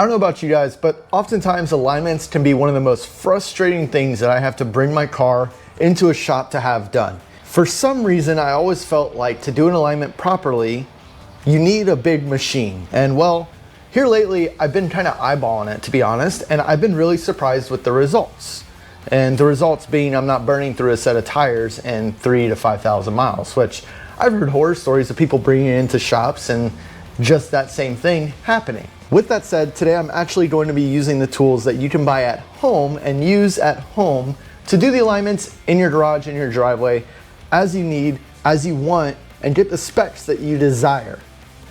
I don't know about you guys, but oftentimes alignments can be one of the most frustrating things that I have to bring my car into a shop to have done. For some reason, I always felt like to do an alignment properly, you need a big machine. And well, here lately, I've been kind of eyeballing it, to be honest, and I've been really surprised with the results. And the results being I'm not burning through a set of tires in 3,000 to 5,000 miles, which I've heard horror stories of people bringing it into shops and just that same thing happening. With that said, today I'm actually going to be using the tools that you can buy at home and use at home to do the alignments in your garage, in your driveway, as you need, as you want, and get the specs that you desire.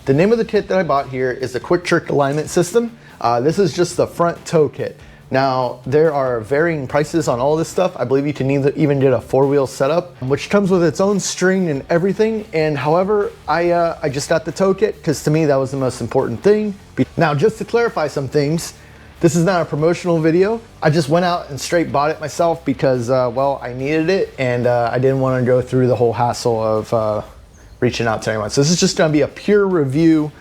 The name of the kit that I bought here is the Quick Trick Alignment System. This is just the front toe kit. Now, there are varying prices on all this stuff. I believe you can even get a 4-wheel setup, which comes with its own string and everything. And however, I just got the toe kit because to me that was the most important thing. Now, just to clarify some things, this is not a promotional video. I just went out and straight bought it myself because, well, I needed it and I didn't want to go through the whole hassle of reaching out to anyone. So this is just going to be a pure review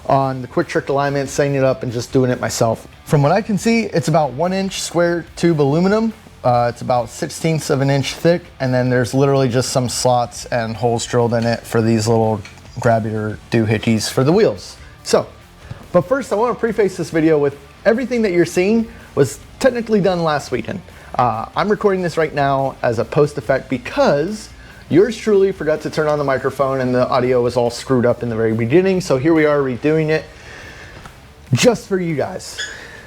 on the Quick Trick alignment, setting it up and just doing it myself. From what I can see, it's about 1-inch square tube aluminum. It's about 1/16 of an inch thick, and then there's literally just some slots and holes drilled in it for these little grab your doohickeys for the wheels. So, but first I want to preface this video with everything that you're seeing was technically done last weekend. I'm recording this right now as a post effect because yours truly forgot to turn on the microphone and the audio was all screwed up in the very beginning. So here we are redoing it just for you guys.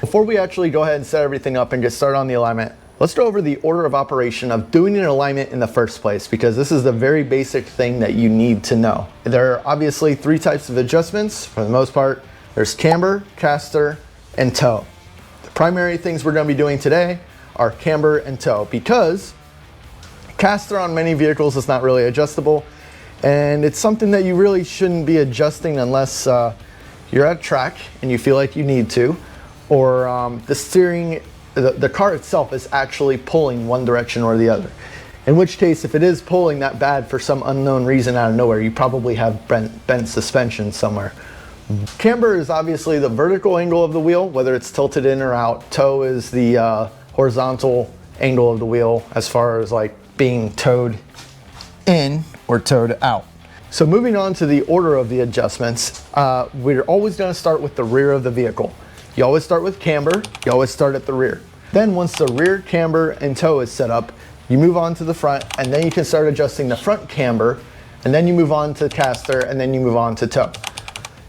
Before we actually go ahead and set everything up and get started on the alignment, let's go over the order of operation of doing an alignment in the first place, because this is the very basic thing that you need to know. There are obviously 3 types of adjustments for the most part. There's camber, caster, and toe. The primary things we're going to be doing today are camber and toe, because caster on many vehicles is not really adjustable, and it's something that you really shouldn't be adjusting unless you're at track and you feel like you need to, or the steering, the car itself is actually pulling one direction or the other. In which case, if it is pulling that bad for some unknown reason out of nowhere, you probably have bent suspension somewhere. Camber is obviously the vertical angle of the wheel, whether it's tilted in or out. Toe is the horizontal angle of the wheel as far as like being towed in or towed out. So moving on to the order of the adjustments, we're always going to start with the rear of the vehicle. You always start with camber, you always start at the rear. Then once the rear camber and toe is set up, you move on to the front, and then you can start adjusting the front camber, and then you move on to caster, and then you move on to toe.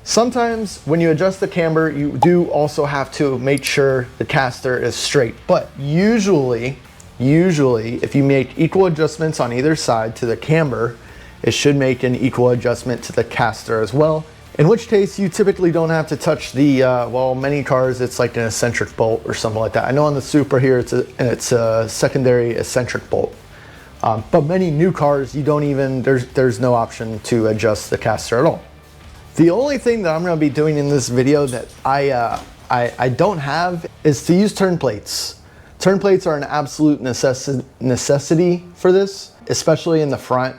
Sometimes when you adjust the camber, you do also have to make sure the caster is straight. But usually, if you make equal adjustments on either side to the camber, it should make an equal adjustment to the caster as well. In which case, you typically don't have to touch the, well, many cars, it's like an eccentric bolt or something like that. I know on the Supra here, it's a secondary eccentric bolt. But many new cars, you don't even, there's no option to adjust the caster at all. The only thing that I'm going to be doing in this video that I don't have is to use turn plates. Turn plates are an absolute necessity for this, especially in the front.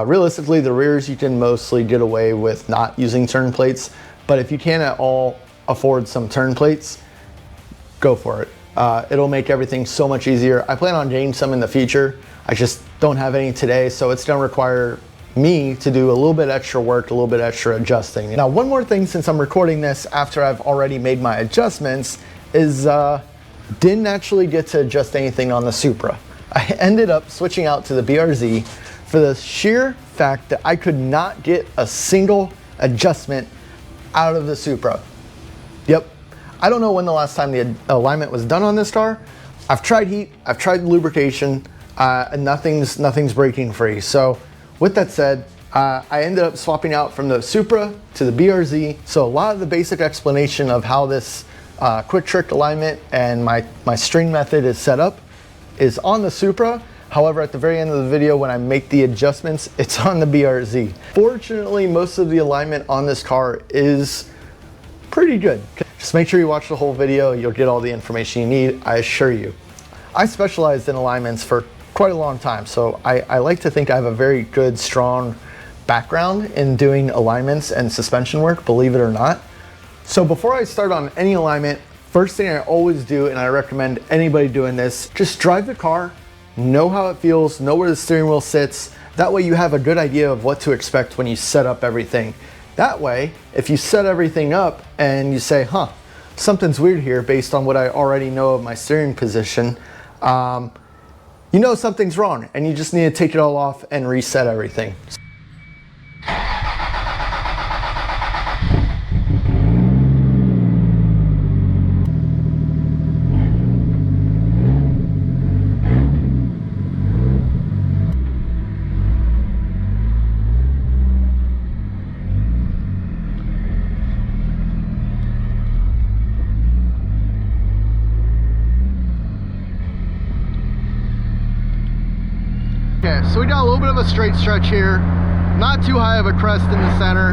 Realistically, the rears you can mostly get away with not using turn plates, but if you can at all afford some turn plates, go for it. It'll make everything so much easier. I plan on getting some in the future. I just don't have any today, so it's going to require me to do a little bit extra work, a little bit extra adjusting. Now, one more thing, since I'm recording this after I've already made my adjustments, is didn't actually get to adjust anything on the Supra. I ended up switching out to the BRZ for the sheer fact that I could not get a single adjustment out of the Supra. Yep, I don't know when the last time the alignment was done on this car. I've tried heat, I've tried lubrication, and nothing's breaking free. So with that said, I ended up swapping out from the Supra to the BRZ. So a lot of the basic explanation of how this Quick Trick alignment and my string method is set up is on the Supra. However, at the very end of the video, when I make the adjustments, it's on the BRZ. Fortunately, most of the alignment on this car is pretty good. Just make sure you watch the whole video. You'll get all the information you need, I assure you. I specialized in alignments for quite a long time, so I like to think I have a very good, strong background in doing alignments and suspension work, believe it or not. So before I start on any alignment, First thing I always do, and I recommend anybody doing this, just drive the car, know how it feels, know where the steering wheel sits. That way you have a good idea of what to expect when you set up everything. That way, if you set everything up and you say, huh, something's weird here based on what I already know of my steering position, you know something's wrong and you just need to take it all off and reset everything. Okay, so we got a little bit of a straight stretch here, not too high of a crest in the center,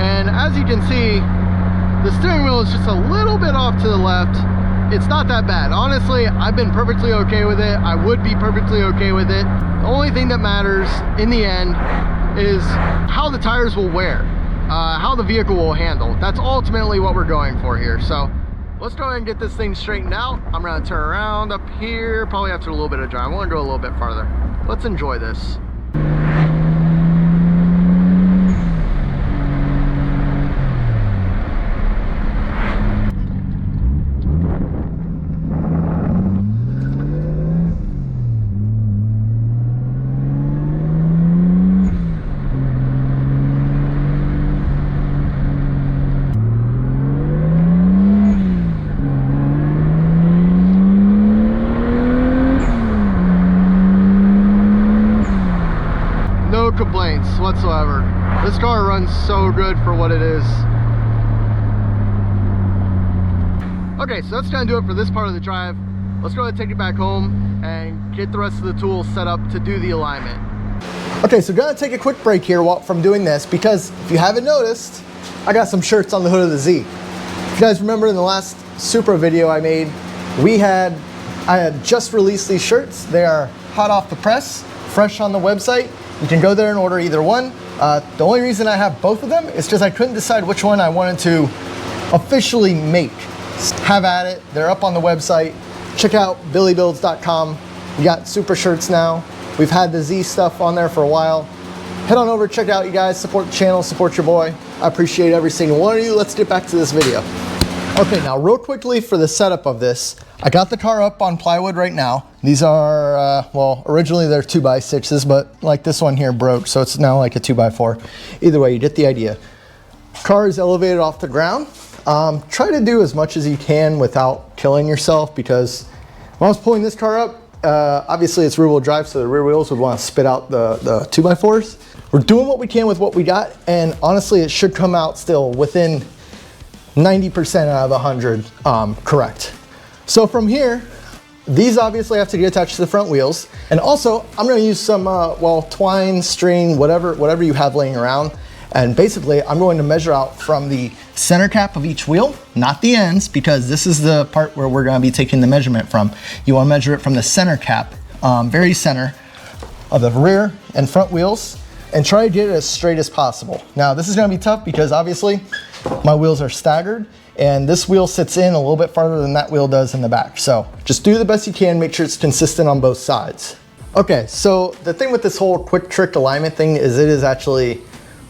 and as you can see, the steering wheel is just a little bit off to the left. It's not that bad. Honestly, I've been perfectly okay with it. I would be perfectly okay with it. The only thing that matters in the end is how the tires will wear, how the vehicle will handle. That's ultimately what we're going for here. So let's go ahead and get this thing straightened out. I'm gonna turn around up here, probably after a little bit of drive. I wanna go a little bit farther. Let's enjoy this. No complaints whatsoever. This car runs so good for what it is. Okay, so that's gonna do it for this part of the drive. Let's go ahead and take it back home and get the rest of the tools set up to do the alignment. Okay, so gonna take a quick break here from doing this because if you haven't noticed, I got some shirts on the hood of the Z. If you guys remember in the last Supra video I made, I had just released these shirts. They are hot off the press, fresh on the website. You can go there and order either one. The only reason I have both of them is because I couldn't decide which one I wanted to officially make. Have at it, they're up on the website. Check out billybuilds.com. We got Supra shirts now. We've had the Z stuff on there for a while. Head on over, check it out, you guys. Support the channel, support your boy. I appreciate every single one of you. Let's get back to this video. Okay, now real quickly for the setup of this, I got the car up on plywood right now. These are, well, originally they're 2x6s, but like this one here broke, so it's now like a 2x4. Either way, you get the idea. Car is elevated off the ground. Try to do as much as you can without killing yourself, because when I was pulling this car up, obviously it's rear wheel drive, so the rear wheels would want to spit out the 2x4s. We're doing what we can with what we got, and honestly it should come out still within 90% out of 100 correct. So from here, these obviously have to get attached to the front wheels. And also I'm gonna use some, well, twine, string, whatever you have laying around. And basically I'm going to measure out from the center cap of each wheel, not the ends, because this is the part where we're gonna be taking the measurement from. You wanna measure it from the center cap, very center of the rear and front wheels, and try to get it as straight as possible. Now this is gonna be tough because obviously my wheels are staggered and this wheel sits in a little bit farther than that wheel does in the back. So just do the best you can, make sure it's consistent on both sides. Okay, so the thing with this whole quick trick alignment thing is it is actually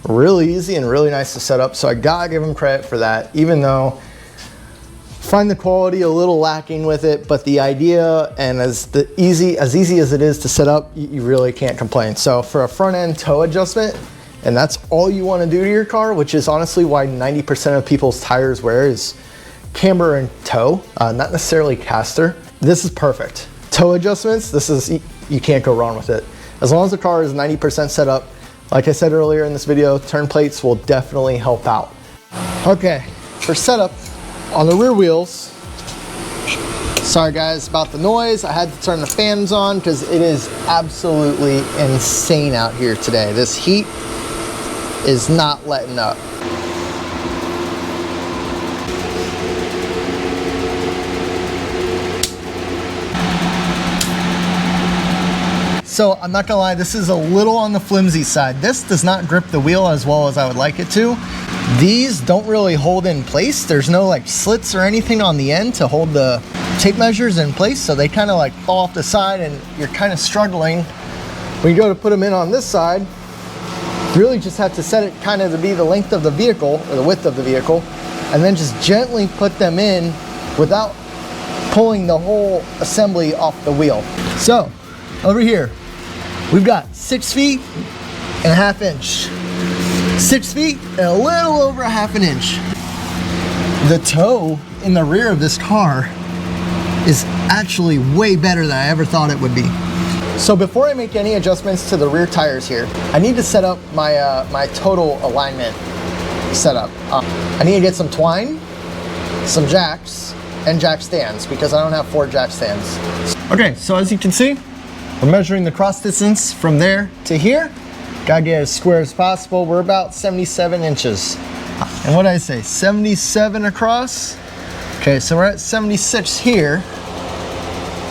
really easy and really nice to set up. So I gotta give them credit for that, even though I find the quality a little lacking with it, but the idea and as easy as it is to set up, you really can't complain. So for a front end toe adjustment, and that's all you want to do to your car, which is honestly why 90% of people's tires wear is camber and toe, not necessarily caster. This is perfect. Toe adjustments, you can't go wrong with it. As long as the car is 90% set up, like I said earlier in this video, turn plates will definitely help out. Okay, for setup on the rear wheels, sorry guys about the noise. I had to turn the fans on because it is absolutely insane out here today. This heat is not letting up. So I'm not gonna lie, this is a little on the flimsy side. This does not grip the wheel as well as I would like it to. These don't really hold in place. There's no like slits or anything on the end to hold the tape measures in place, so they kind of like fall off the side and you're kind of struggling. When you go to put them in on this side, you really just have to set it kind of to be the length of the vehicle or the width of the vehicle, and then just gently put them in without pulling the whole assembly off the wheel. So over here, we've got 6 feet and a half inch. 6 feet and a little over a half an inch. The toe in the rear of this car is actually way better than I ever thought it would be. So before I make any adjustments to the rear tires here, I need to set up my my total alignment setup. I need to get some twine, some jacks, and jack stands because I don't have 4 jack stands. Okay, so as you can see, we're measuring the cross distance from there to here. Gotta get as square as possible. We're about 77 inches. And what did I say? 77 across? Okay, so we're at 76 here.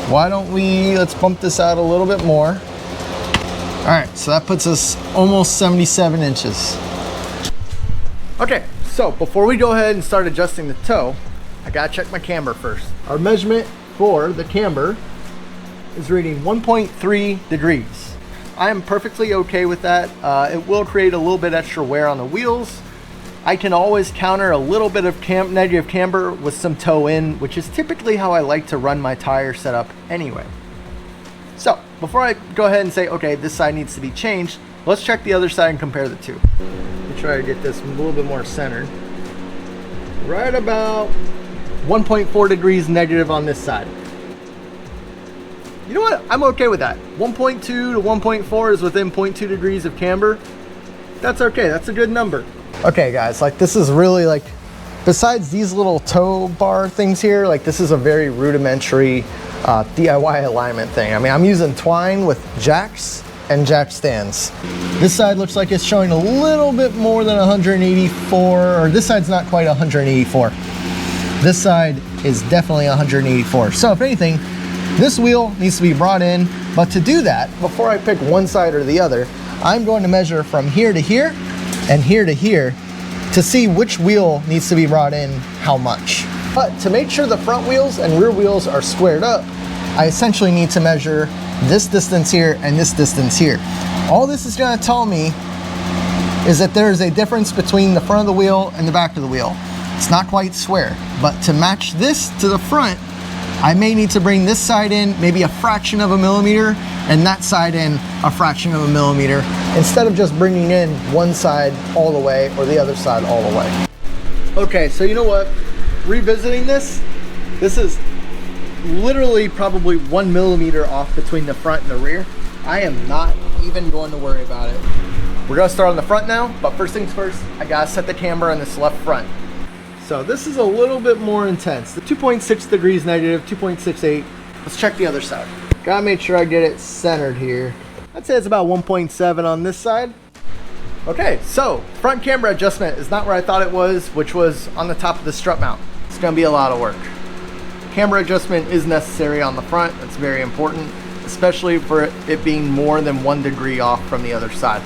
Why don't let's bump this out a little bit more. All right, so that puts us almost 77 inches. Okay, so before we go ahead and start adjusting the toe, I gotta check my camber first. Our measurement for the camber is reading 1.3 degrees. I am perfectly okay with that. It will create a little bit extra wear on the wheels. I can always counter a little bit of negative camber with some toe in, which is typically how I like to run my tire setup anyway. So before I go ahead and say, okay, this side needs to be changed, let's check the other side and compare the two. Let me try to get this a little bit more centered. Right about 1.4 degrees negative on this side. You know what? I'm okay with that. 1.2 to 1.4 is within 0.2 degrees of camber. That's okay. That's a good number. Okay, guys, like this is really like, besides these little tow bar things here, like this is a very rudimentary DIY alignment thing. I mean, I'm using twine with jacks and jack stands. This side looks like it's showing a little bit more than 184, or this side's not quite 184. This side is definitely 184. So if anything, this wheel needs to be brought in, but to do that, before I pick one side or the other, I'm going to measure from here to here and here to here to see which wheel needs to be brought in how much. But to make sure the front wheels and rear wheels are squared up, I essentially need to measure this distance here and this distance here. All this is going to tell me is that there is a difference between the front of the wheel and the back of the wheel. It's not quite square, but to match this to the front, I may need to bring this side in maybe a fraction of a millimeter and that side in a fraction of a millimeter, instead of just bringing in one side all the way or the other side all the way. Okay, so you know what? Revisiting this is literally probably 1 millimeter off between the front and the rear. I am not even going to worry about it. We're gonna start on the front now, but first things first, I gotta set the camber on this left front. So this is a little bit more intense. The 2.6 degrees negative, 2.68. Let's check the other side. Gotta make sure I get it centered here. I'd say it's about 1.7 on this side. Okay, so front camber adjustment is not where I thought it was, which was on the top of the strut mount. It's gonna be a lot of work. Camber adjustment is necessary on the front. It's very important, especially for it being more than 1 degree off from the other side.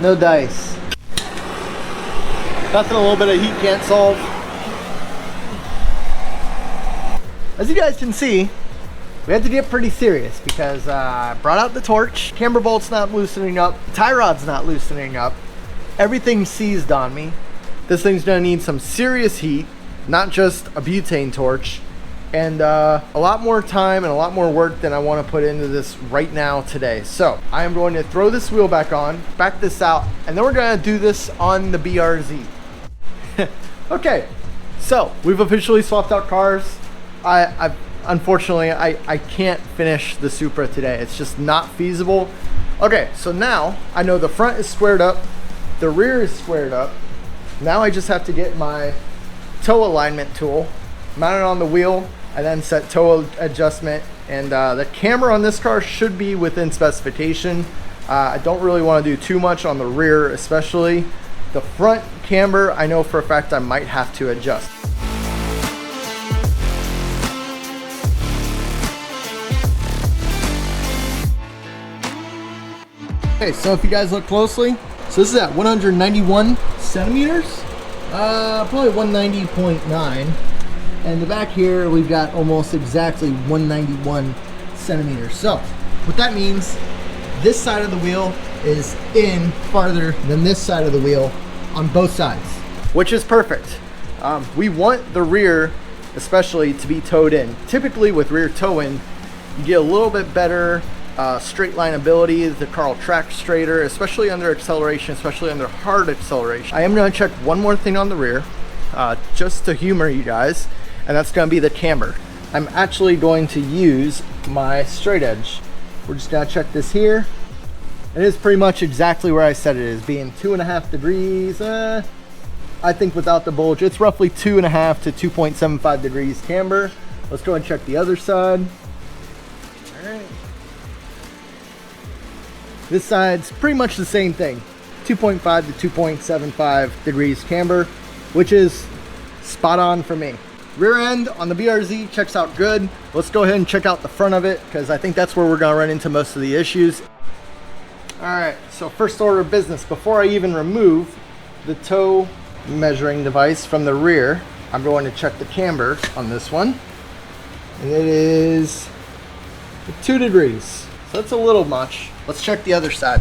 No dice. Nothing a little bit of heat can't solve. As you guys can see, we had to get pretty serious because I brought out the torch. Camber bolt's not loosening up. Tie rod's not loosening up. Everything's seized on me. This thing's gonna need some serious heat, not just a butane torch, and a lot more time and a lot more work than I want to put into this right now today. So I am going to throw this wheel back on, back this out, and then we're gonna do this on the BRZ. Okay, so we've officially swapped out cars. Unfortunately, I can't finish the Supra today. It's just not feasible. Okay, so now I know the front is squared up, the rear is squared up. Now I just have to get my toe alignment tool, mount it on the wheel, and then set toe adjustment. And the camera on this car should be within specification. I don't really want to do too much on the rear, especially. The front camber, I know for a fact I might have to adjust. Okay, so if you guys look closely, so this is at 191 centimeters, probably 190.9. And the back here, we've got almost exactly 191 centimeters. So what that means, this side of the wheel is in farther than this side of the wheel on both sides, which is perfect. We want the rear especially to be towed in. Typically with rear tow in, you get a little bit better straight line ability. The car will track straighter, especially under acceleration, especially under hard acceleration. I am going to check one more thing on the rear, just to humor you guys, and that's going to be the camber. I'm actually going to use my straight edge. We're just going to check this here. It is pretty much exactly where I said it is, being 2.5 degrees. I think without the bulge, it's roughly 2.5 to 2.75 degrees camber. Let's go and check the other side. All right. This side's pretty much the same thing, 2.5 to 2.75 degrees camber, which is spot on for me. Rear end on the BRZ checks out good. Let's go ahead and check out the front of it, because I think that's where we're gonna run into most of the issues. All right, so first order of business, before I even remove the tow measuring device from the rear, I'm going to check the camber on this one. And it is 2 degrees, so that's a little much. Let's check the other side.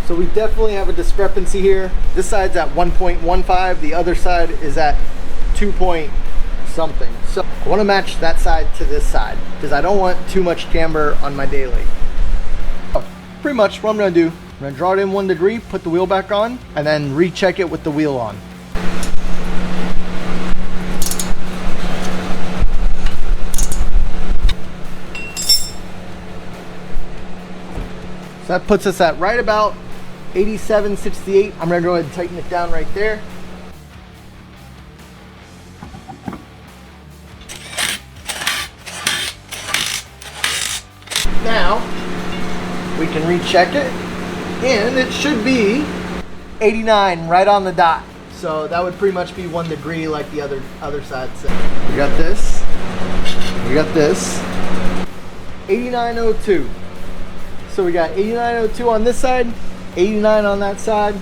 So we definitely have a discrepancy here. This side's at 1.15, the other side is at 2 point something. So I want to match that side to this side because I don't want too much camber on my daily. So pretty much what I'm going to do, I'm going to draw it in 1 degree, put the wheel back on, and then recheck it with the wheel on. So that puts us at right about 87.68. I'm going to go ahead and tighten it down right there. Now we can recheck it, and it should be 89 right on the dot. So that would pretty much be 1 degree like the other side said. We got this. We got this. 89.02. So we got 89.02 on this side, 89 on that side.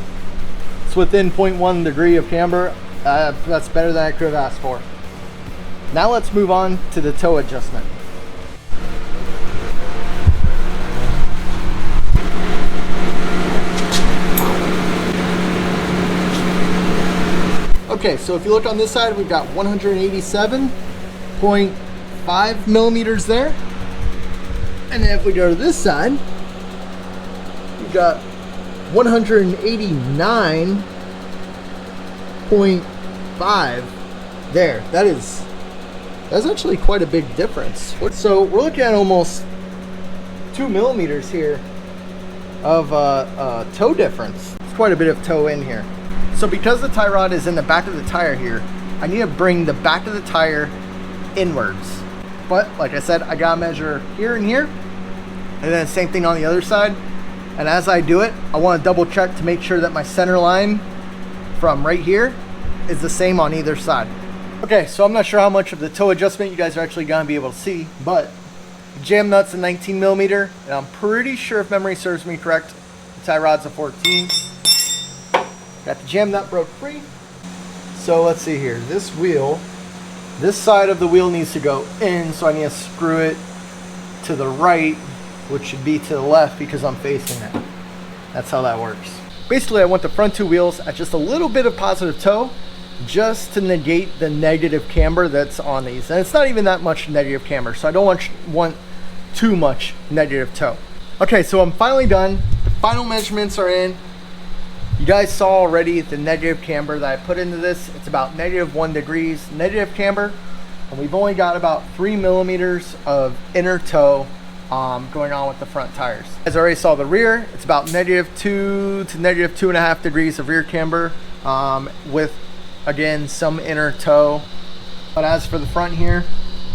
It's within 0.1 degree of camber. That's better than I could have asked for. Now let's move on to the toe adjustment. Okay, so if you look on this side, we've got 187.5 millimeters there. And then if we go to this side, we've got 189.5 there. That's actually quite a big difference. So we're looking at almost 2 millimeters here of toe difference. It's quite a bit of toe in here. So because the tie rod is in the back of the tire here, I need to bring the back of the tire inwards. But like I said, I gotta measure here and here, and then same thing on the other side. And as I do it, I want to double check to make sure that my center line from right here is the same on either side. Okay, so I'm not sure how much of the toe adjustment you guys are actually gonna be able to see, but jam nut's a 19 millimeter, and I'm pretty sure, if memory serves me correct, the tie rod's a 14. Got the jam nut broke free. So let's see here. This wheel, this side of the wheel needs to go in, so I need to screw it to the right, which should be to the left because I'm facing it. That's how that works. Basically, I want the front two wheels at just a little bit of positive toe, just to negate the negative camber that's on these. And it's not even that much negative camber, so I don't want too much negative toe. Okay, so I'm finally done. The final measurements are in. You guys saw already the negative camber that I put into this. It's about -1 degrees negative camber, and we've only got about 3 millimeters of inner toe going on with the front tires. As I already saw the rear, it's about -2 to -2.5 degrees of rear camber with, again, some inner toe. But as for the front here,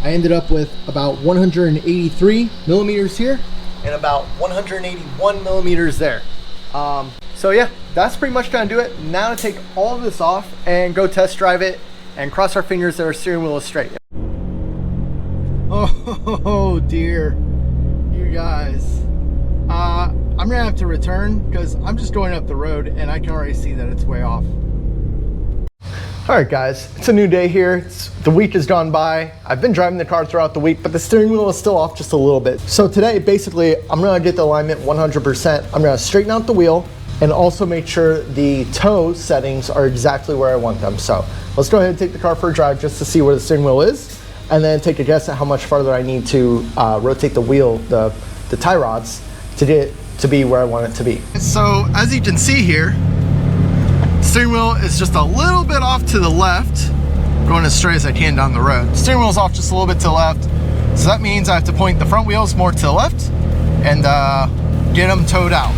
I ended up with about 183 millimeters here and about 181 millimeters there. So yeah, that's pretty much gonna do it. Now to take all of this off and go test drive it and cross our fingers that our steering wheel is straight. Oh dear, you guys, I'm gonna have to return because I'm just going up the road and I can already see that it's way off. All right, guys, it's a new day here. The week has gone by. I've been driving the car throughout the week, but the steering wheel is still off just a little bit. So today, basically, I'm gonna get the alignment 100%. I'm gonna straighten out the wheel and also make sure the toe settings are exactly where I want them. So let's go ahead and take the car for a drive just to see where the steering wheel is, and then take a guess at how much farther I need to rotate the wheel, the tie rods, to get it to be where I want it to be. So as you can see here, steering wheel is just a little bit off to the left, going as straight as I can down the road. Steering wheel's off just a little bit to the left, so that means I have to point the front wheels more to the left and get them towed out.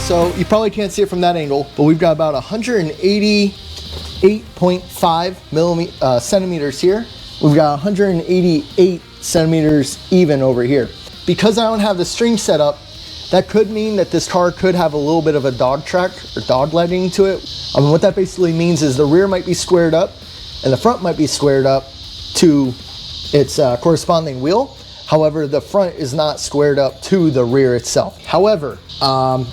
So you probably can't see it from that angle, but we've got about 188.5 centimeters here. We've got 188 centimeters even over here. Because I don't have the string set up, that could mean that this car could have a little bit of a dog track or dog legging to it. What that basically means is the rear might be squared up and the front might be squared up to its corresponding wheel. However, the front is not squared up to the rear itself. However,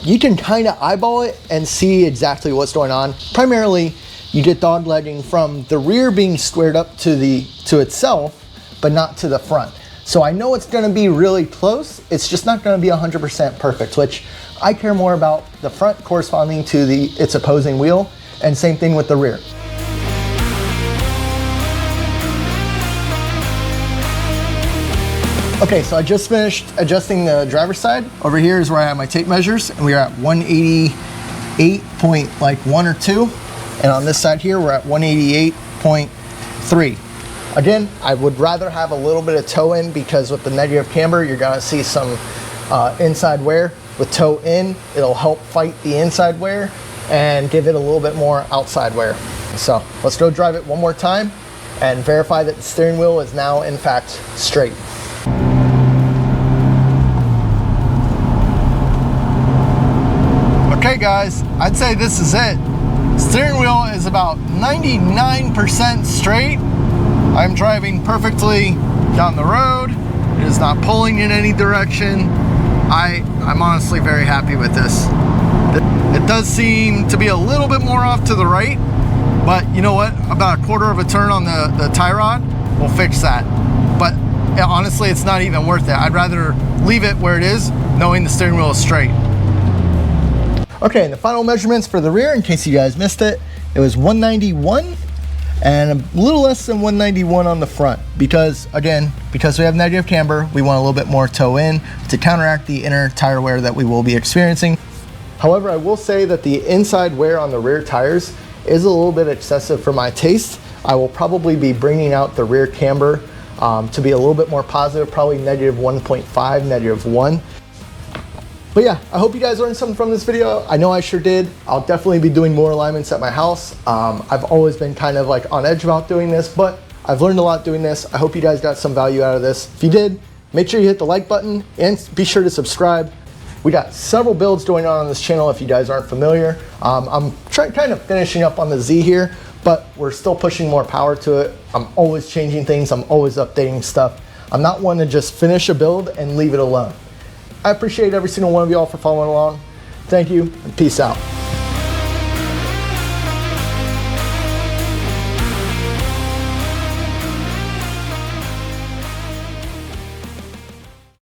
you can kind of eyeball it and see exactly what's going on. Primarily, you get dog legging from the rear being squared up to itself, but not to the front. So I know it's gonna be really close. It's just not gonna be 100% perfect, which I care more about the front corresponding to its opposing wheel, and same thing with the rear. Okay, so I just finished adjusting the driver's side. Over here is where I have my tape measures, and we are at 188.1 or 2. And on this side here, we're at 188.3. Again, I would rather have a little bit of toe in, because with the negative camber, you're gonna see some inside wear. With toe in, it'll help fight the inside wear and give it a little bit more outside wear. So let's go drive it one more time and verify that the steering wheel is now in fact straight. Okay guys, I'd say this is it. Steering wheel is about 99% straight. I'm driving perfectly down the road. It is not pulling in any direction. I'm honestly very happy with this. It does seem to be a little bit more off to the right, but you know what? About a quarter of a turn on the tie rod will fix that. But honestly, it's not even worth it. I'd rather leave it where it is, knowing the steering wheel is straight. Okay, and the final measurements for the rear, in case you guys missed it, it was 191 and a little less than 191 on the front, because again, because we have negative camber, we want a little bit more toe in to counteract the inner tire wear that we will be experiencing. However, I will say that the inside wear on the rear tires is a little bit excessive for my taste. I will probably be bringing out the rear camber to be a little bit more positive, probably negative 1.5, -1. But yeah, I hope you guys learned something from this video. I know I sure did. I'll definitely be doing more alignments at my house. I've always been kind of like on edge about doing this, but I've learned a lot doing this. I hope you guys got some value out of this. If you did, make sure you hit the like button and be sure to subscribe. We got several builds going on this channel if you guys aren't familiar. I'm kind of finishing up on the Z here, but we're still pushing more power to it. I'm always changing things. I'm always updating stuff. I'm not one to just finish a build and leave it alone. I appreciate every single one of y'all for following along. Thank you, and peace out.